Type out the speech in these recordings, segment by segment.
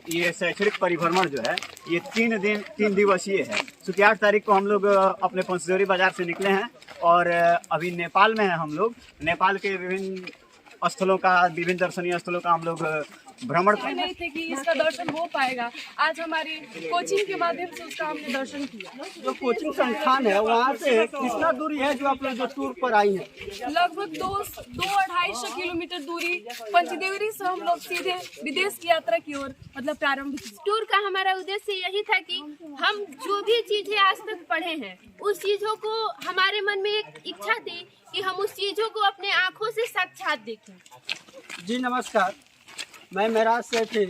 ये शैक्षणिक परिभ्रमण जो है ये 3 दिवसीय है। चूँकि 8 तारीख को हम लोग अपने पंचदेवरी बाजार से निकले हैं और अभी नेपाल में हैं हम लोग। नेपाल के विभिन्न स्थलों का, विभिन्न दर्शनीय स्थलों का हम लोग भ्रमण कर नहीं थे कि इसका दर्शन हो पाएगा। आज हमारी कोचिंग के माध्यम से उसका हमने दर्शन किया। जो कोचिंग संस्थान है वहाँ से कितना दूरी है जो आप लोग जो टूर पर आई हैं? लगभग 200-250 किलोमीटर दूरी पंचदेवरी से हम लोग सीधे विदेश की यात्रा की ओर मतलब प्रारंभ की। टूर का हमारा उद्देश्य यही था कि हम जो भी चीजें आज तक पढ़े हैं उस चीजों को हमारे मन में एक इच्छा थी कि हम उस चीजों को अपने आंखों से साक्षात देखें। जी नमस्कार, मैं मेराज सेठी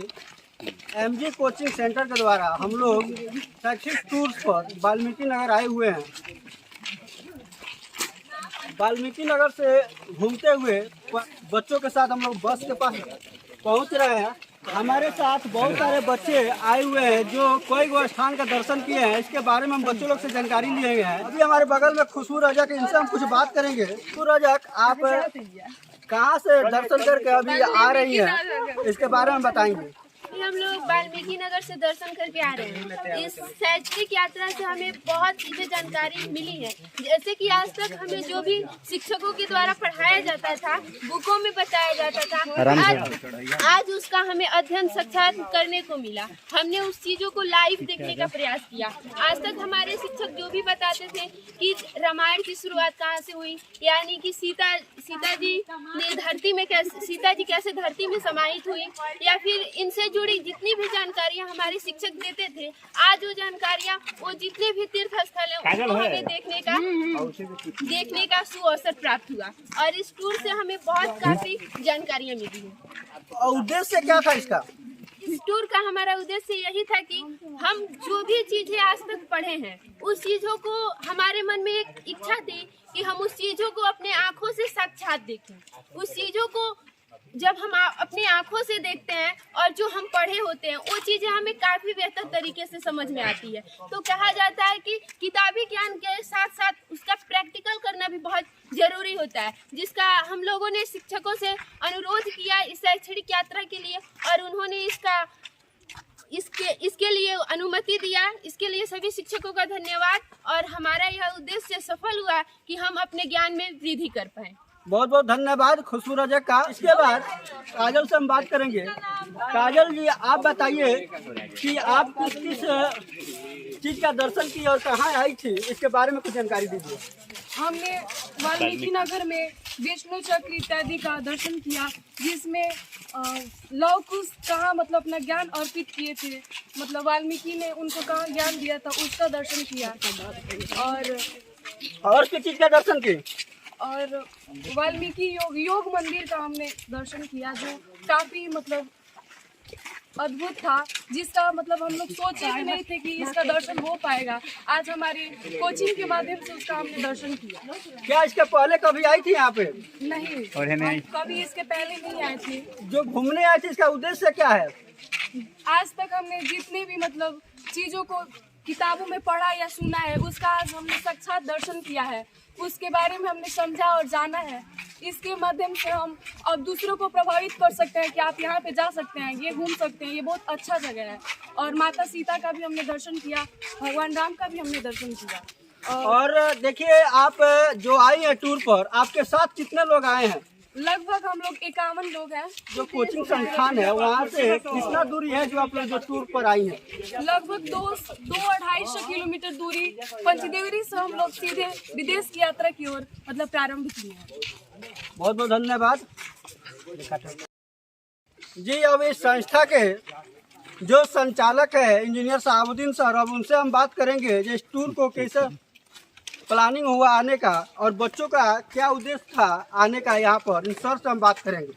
एमजी कोचिंग सेंटर के द्वारा हम लोग शैक्षिक टूर्स पर वाल्मीकि नगर आए हुए हैं। वाल्मीकि नगर से घूमते हुए बच्चों के साथ हम लोग बस के पास पहुंच रहे हैं। हमारे साथ बहुत सारे बच्चे आए हुए हैं जो कोई वो स्थान का दर्शन किए हैं। इसके बारे में हम बच्चों लोग से जानकारी लिए हैं। अभी हमारे बगल में खुशबू रजक, इनसे हम कुछ बात करेंगे। खुशबू रजक, आप कहाँ से दर्शन करके अभी आ रही हैं, इसके बारे में बताएंगे। हम लोग वाल्मीकि नगर से दर्शन करके आ रहे हैं। इस शैक्षणिक यात्रा से हमें बहुत चीजें जानकारी मिली है। जैसे कि आज तक हमें जो भी शिक्षकों के द्वारा पढ़ाया जाता था, बुकों में बताया जाता था, आज उसका हमें अध्ययन साक्षात करने को मिला। हमने उस चीजों को लाइव देखने का प्रयास किया। आज तक हमारे शिक्षक जो भी बताते थे कि रामायण की शुरुआत कहाँ से हुई, यानी कि सीता जी ने धरती में कैसे, सीता जी कैसे धरती में समाहित हुई, या फिर इनसे जुड़ी जितनी भी जानकारियां हमारे शिक्षक देते थे, आज वो जानकारियां, वो जितने भी तीर्थ स्थल हैं उसको हमें देखने का सुअवसर प्राप्त हुआ और इस टूर से हमें बहुत काफी जानकारियां मिली हैं। उद्देश्य क्या था इसका? इस टूर का हमारा उद्देश्य यही था कि हम जो भी चीजें आज तक पढ़े हैं उस चीजों को हमारे मन में एक इच्छा थी कि हम उस चीजों को अपने आंखों से साक्षात देखें। उस चीजों को जब हम अपनी आंखों से देखते हैं और जो हम पढ़े होते हैं वो चीजें हमें काफी बेहतर तरीके से समझ में आती है। तो कहा जाता है कि किताबी ज्ञान के साथ साथ उसका प्रैक्टिकल करना भी बहुत जरूरी होता है, जिसका हम लोगों ने शिक्षकों से अनुरोध किया इस शैक्षणिक यात्रा के लिए और उन्होंने इसके लिए अनुमति दिया। इसके लिए सभी शिक्षकों का धन्यवाद और हमारा यह उद्देश्य सफल हुआ कि हम अपने ज्ञान में वृद्धि कर पाए। बहुत बहुत धन्यवाद खुशबू रजक का। इसके बाद काजल से हम बात करेंगे। काजल जी, आप बताइए कि आप किस किस चीज का दर्शन की और कहाँ आई थी, इसके बारे में कुछ जानकारी दीजिए। हमने वाल्मीकि नगर में विष्णु चक्र इत्यादि का दर्शन किया, जिसमें लव कुश कहाँ मतलब अपना ज्ञान अर्पित किए थे, मतलब वाल्मीकि ने उनको कहाँ ज्ञान दिया था उसका दर्शन किया और किस चीज का दर्शन की? और वाल्मीकि योग मंदिर का हमने दर्शन किया जो काफी मतलब अद्भुत था, जिसका मतलब हम लोग सोचे भी नहीं थे कि इसका दर्शन हो पाएगा। आज हमारी कोचिंग के माध्यम से उसका हमने दर्शन किया। क्या इसके पहले कभी आई थी यहाँ पे? नहीं, कभी इसके पहले नहीं आई थी। जो घूमने आई थी इसका उद्देश्य क्या है? आज तक हमने जितने भी मतलब चीजों को किताबों में पढ़ा या सुना है उसका आज हमने साक्षात दर्शन किया है, उसके बारे में हमने समझा और जाना है। इसके माध्यम से हम अब दूसरों को प्रभावित कर सकते हैं कि आप यहाँ पे जा सकते हैं, ये घूम सकते हैं, ये बहुत अच्छा जगह है। और माता सीता का भी हमने दर्शन किया, भगवान राम का भी हमने दर्शन किया। और देखिए, आप जो आई हैं टूर पर, आपके साथ कितने लोग आए हैं? लगभग हम लोग 51 लोग हैं। जो कोचिंग संस्थान है वहाँ से कितना दूरी है जो आप लोग जो टूर पर आई हैं? लगभग 200-250 किलोमीटर दूरी पंचदेवरी से हम लोग सीधे विदेश की यात्रा की ओर मतलब प्रारंभ किए हैं। बहुत बहुत धन्यवाद जी। अब इस संस्था के जो संचालक है इंजीनियर साहबुद्दीन सर, अब उनसे हम बात करेंगे जो इस टूर को कैसे प्लानिंग हुआ आने का और बच्चों का क्या उद्देश्य था आने का यहाँ पर, इन सर से हम बात करेंगे।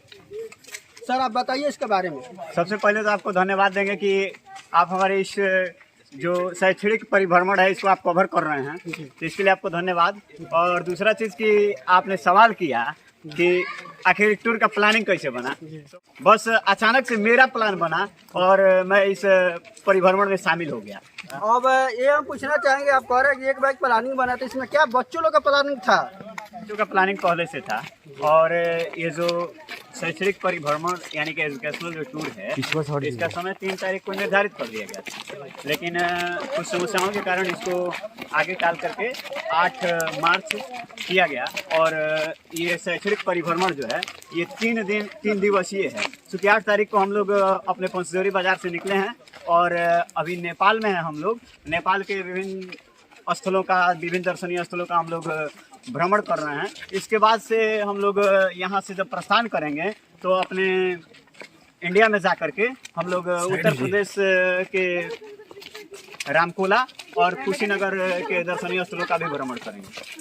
सर, आप बताइए इसके बारे में। सबसे पहले तो आपको धन्यवाद देंगे कि आप हमारे इस जो शैक्षणिक परिभ्रमण है इसको आप कवर कर रहे हैं, तो इसके लिए आपको धन्यवाद। और दूसरा चीज़ कि आपने सवाल किया कि आखिर टूर का प्लानिंग कैसे बना, बस अचानक से मेरा प्लान बना और मैं इस परिभ्रमण में शामिल हो गया। अब ये हम पूछना चाहेंगे, आप कह रहे हैं कि एक बाइक प्लानिंग बना था, इसमें क्या बच्चों लोग का प्लानिंग था? बच्चों का प्लानिंग पहले से था और ये जो शैक्षणिक परिभ्रमण यानी कि एजुकेशनल जो टूर है इसका समय 3 तारीख को निर्धारित कर दिया गया था, लेकिन कुछ समस्याओं के कारण इसको आगे टाल करके 8 मार्च किया गया। और ये शैक्षणिक परिभ्रमण जो है ये 3 दिवसीय है। चूँकि 8 तारीख को हम लोग अपने पंचदेवरी बाजार से निकले हैं और अभी नेपाल में हैं हम लोग। नेपाल के विभिन्न स्थलों का, विभिन्न दर्शनीय स्थलों का हम लोग भ्रमण कर रहे हैं। इसके बाद से हम लोग यहाँ से जब प्रस्थान करेंगे तो अपने इंडिया में जा कर के हम लोग उत्तर प्रदेश के रामकोला और कुशीनगर के दर्शनीय स्थलों का भी भ्रमण करेंगे।